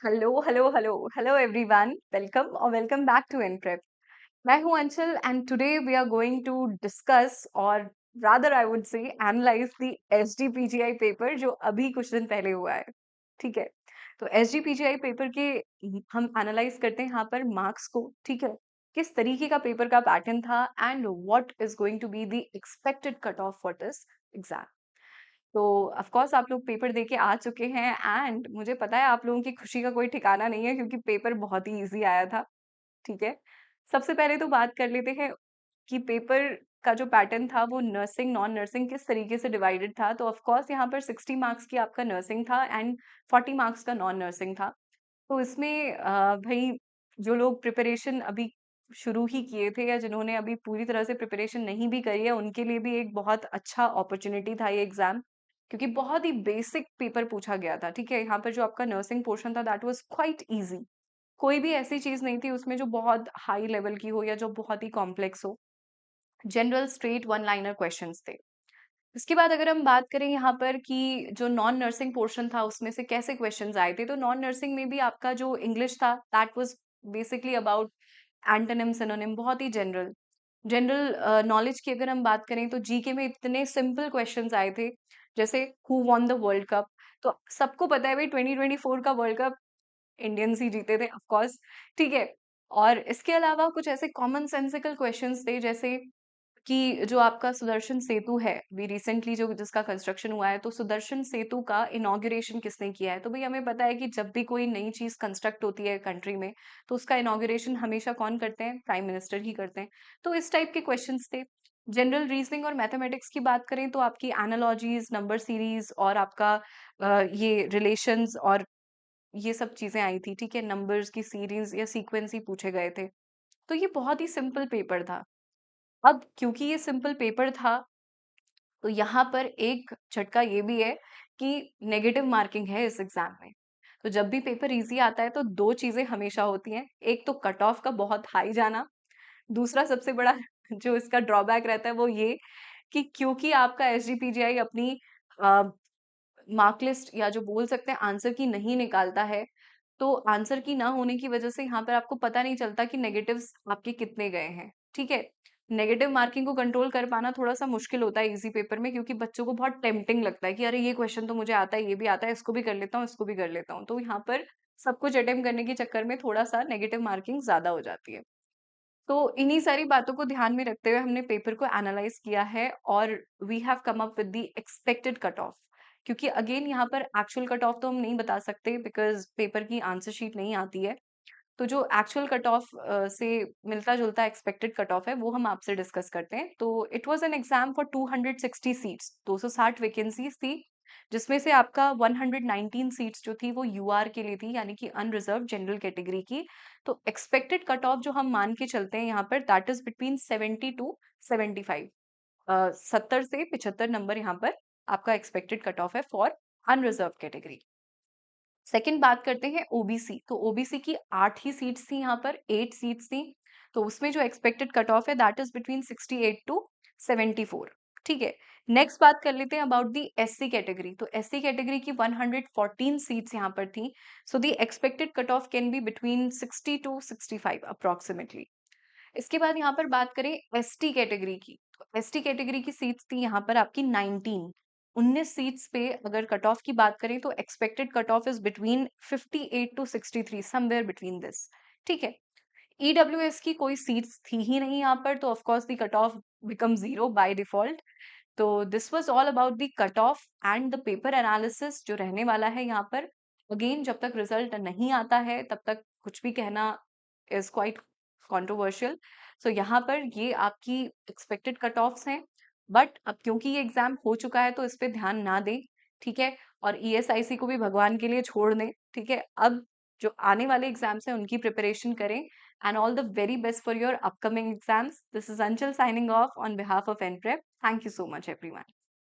Hello hello hello hello everyone, welcome और welcome back to Anprep. मैं हूं Anchal and today we are going to discuss और rather I would say analyse the SGPGI paper जो अभी कुछ दिन पहले हुआ है। ठीक है, तो एसजीपीजीआई पेपर के हम एनालाइज करते हैं यहाँ पर मार्क्स को। ठीक है, किस तरीके का पेपर का पैटर्न था and what is going to be the expected cut off for this exam. तो ऑफ कोर्स आप लोग पेपर दे के आ चुके हैं एंड मुझे पता है आप लोगों की खुशी का कोई ठिकाना नहीं है क्योंकि पेपर बहुत ही इजी आया था। ठीक है, सबसे पहले तो बात कर लेते हैं कि पेपर का जो पैटर्न था वो नर्सिंग नॉन नर्सिंग किस तरीके से डिवाइडेड था। तो ऑफ कोर्स यहाँ पर 60 मार्क्स की आपका नर्सिंग था एंड 40 मार्क्स का नॉन नर्सिंग था। तो इसमें भाई जो लोग प्रिपरेशन अभी शुरू ही किए थे या जिन्होंने अभी पूरी तरह से प्रिपरेशन नहीं भी करी है उनके लिए भी एक बहुत अच्छा अपॉर्चुनिटी था ये एग्जाम, क्योंकि बहुत ही बेसिक पेपर पूछा गया था। ठीक है, यहाँ पर जो आपका नर्सिंग पोर्शन था दैट वाज क्वाइट इजी। कोई भी ऐसी चीज नहीं थी उसमें जो बहुत हाई लेवल की हो या जो बहुत ही कॉम्प्लेक्स हो। General straight one liner questions थे। इसके बाद अगर हम बात करें यहाँ पर कि जो नॉन नर्सिंग पोर्शन था उसमें से कैसे क्वेश्चंस आए थे, तो नॉन नर्सिंग में भी आपका जो इंग्लिश था that was basically about antonym synonym, बहुत ही जनरल जनरल नॉलेज की अगर हम बात करें तो जीके में इतने सिंपल क्वेश्चंस आए थे, जैसे who won the world cup. तो सबको पता है भाई 2024 का वर्ल्ड कप इंडियंस ही जीते थे ऑफ कोर्स। ठीक है, और इसके अलावा कुछ ऐसे कॉमन सेंसिकल क्वेश्चंस थे जैसे कि जो आपका सुदर्शन सेतु है, अभी रिसेंटली जो जिसका कंस्ट्रक्शन हुआ है, तो सुदर्शन सेतु का इनॉग्रेशन किसने किया है। तो भाई हमें पता है कि जब भी कोई नई चीज कंस्ट्रक्ट होती है कंट्री में तो उसका इनॉग्रेशन हमेशा कौन करते हैं, प्राइम मिनिस्टर ही करते हैं। तो इस टाइप के क्वेश्चंस थे। जनरल रीजनिंग और मैथमेटिक्स की बात करें तो आपकी एनालॉजीज, नंबर सीरीज और आपका ये रिलेशंस और ये सब चीजें आई थी। ठीक है, नंबर्स की सीरीज या सीक्वेंस ही पूछे गए थे। तो ये बहुत ही सिंपल पेपर था। अब क्योंकि ये सिंपल पेपर था तो यहाँ पर एक झटका ये भी है कि नेगेटिव मार्किंग है इस एग्जाम में। तो जब भी पेपर इजी आता है तो दो चीजें हमेशा होती हैं, एक तो कट ऑफ का बहुत हाई जाना, दूसरा सबसे बड़ा जो इसका ड्रॉबैक रहता है वो ये कि क्योंकि आपका एसजीपीजीआई अपनी मार्क लिस्ट या जो बोल सकते हैं आंसर की नहीं निकालता है, तो आंसर की ना होने की वजह से यहाँ पर आपको पता नहीं चलता कि नेगेटिव्स आपके कितने गए हैं। ठीक है, नेगेटिव मार्किंग को कंट्रोल कर पाना थोड़ा सा मुश्किल होता है इजी पेपर में, क्योंकि बच्चों को बहुत टेम्पटिंग लगता है कि अरे ये क्वेश्चन तो मुझे आता है, ये भी आता है, इसको भी कर लेता हूँ, इसको भी कर लेता हूँ। तो यहाँ पर सब कुछ अटेम्प्ट करने के चक्कर में थोड़ा सा नेगेटिव मार्किंग ज्यादा हो जाती है। तो इन्हीं सारी बातों को ध्यान में रखते हुए हमने पेपर को एनालाइज किया है और we have come up with the expected cut off. क्योंकि अगेन यहाँ पर एक्चुअल कट ऑफ तो हम नहीं बता सकते बिकॉज पेपर की आंसर शीट नहीं आती है। तो जो एक्चुअल कट ऑफ से मिलता जुलता एक्सपेक्टेड कट ऑफ है वो हम आपसे डिस्कस करते हैं। तो it was an exam for 260 seats, 260 vacancies थी, जिसमें से आपका 119 सीट्स जो थी वो यूआर के लिए थी, यानी कि अनरिजर्व जनरल कैटेगरी की। तो एक्सपेक्टेड कट ऑफ जो हम मान के चलते हैं यहाँ पर दैट इज बिटवीन 70 टू 75। 70 से 75 नंबर यहाँ पर आपका एक्सपेक्टेड कट ऑफ है फॉर अनरिजर्व कैटेगरी। सेकंड बात करते हैं ओबीसी। तो ओबीसी की 8 ही सीट्स थी, यहाँ पर 8 सीट्स थी। तो उसमें जो एक्सपेक्टेड कट ऑफ है दैट इज बिटवीन 68 टू 74। ठीक है, नेक्स्ट बात कर लेते हैं अबाउट दी एससी कैटेगरी। तो एससी कैटेगरी की 114 सीट्स यहाँ पर थी। So the expected cut off can be between 60 to 65 approximately. इसके बाद यहाँ पर बात करें एसटी कैटेगरी की, तो एसटी कैटेगरी की सीट्स थी यहाँ पर आपकी 19। 19 सीट्स पे अगर कट ऑफ की बात करें तो expected cut off is between 58 to 63, somewhere between this. ठीक है, ईडब्ल्यूएस की कोई सीट्स थी ही नहीं यहाँ पर, तो of course the cut off become zero by default. तो this was all about the cut off and the paper analysis जो रहने वाला है यहाँ पर। अगेन जब तक रिजल्ट नहीं आता है तब तक कुछ भी कहना इज क्वाइट कंट्रोवर्शियल। सो यहाँ पर ये आपकी एक्सपेक्टेड कट ऑफ्स हैं, बट अब क्योंकि ये एग्जाम हो चुका है तो इस पे ध्यान ना दें। ठीक है, और ईएसआईसी को भी भगवान के लिए छोड़ दें। ठीक है, अब जो आने वाले एग्जाम्स हैं उनकी प्रिपरेशन करें and all the very best for your upcoming exams. This is Anchal signing off on behalf of Anprep. Thank you so much everyone.